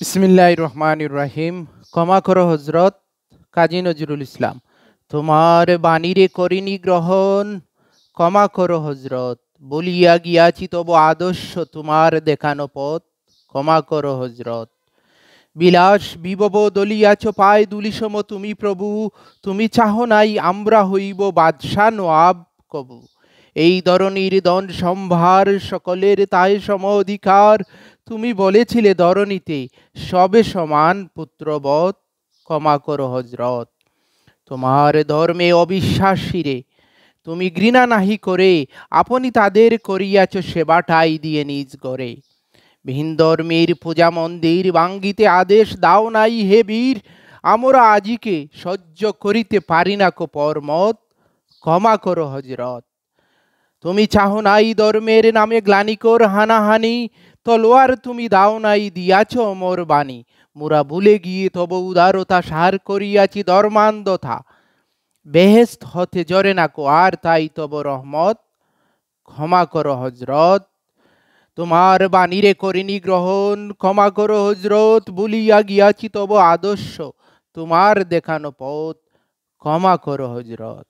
বিসমিল্লাহির রহমানির রহিম। ক্ষমা করো হজরত। কাজী নজরুল ইসলাম। তোমার বাণীরে করিনি গ্রহণ, ক্ষমা করো হজরত। বলিয়া গিয়াছি তব আদর্শ তোমার দেখানো পথ, ক্ষমা করো হজরত। বিলাস বিভব দলিয়াছ পায় দুলিসম তুমি প্রভু, তুমি চাহ নাই আমরা হইব বাদশা নোয়াব কবু। এই ধরনীর দন সম্ভার সকলের তাই সম অধিকার, তুমি বলেছিলে ধরণীতে সবে সমান পুত্রবৎ, ক্ষমা করো হজরত। তোমার ধর্মে অবিশ্বাসীরে তুমি ঘৃণা নাহি করে আপনি তাদের করিয়াছ সেবাটাই দিয়ে নিজ গড়ে। ভিন ধর্মের পূজা মন্দির ভাঙ্গিতে আদেশ দাও নাই হে বীর, আমরা আজিকে সহ্য করিতে পারি না কো পরমত, ক্ষমা করো হজরত। তুমি চাহ নাই ধর্মের নামে গ্লানিকর হানাহানি, তলোয়ার তুমি দাও নাই দিয়াছ অমর বাণী। মুরা ভুলে গিয়ে তব উদারতা সার করিয়াছি ধর্মান্ধতা, বেহেস্ত হতে জরে না কো আর তাই তব রহমত, ক্ষমা করো হজরত। তোমার বাণীরে করিনি গ্রহণ, ক্ষমা করো হজরত। ভুলিয়া গিয়াছি তব আদর্শ তোমার দেখানো পথ, ক্ষমা করো হজরত।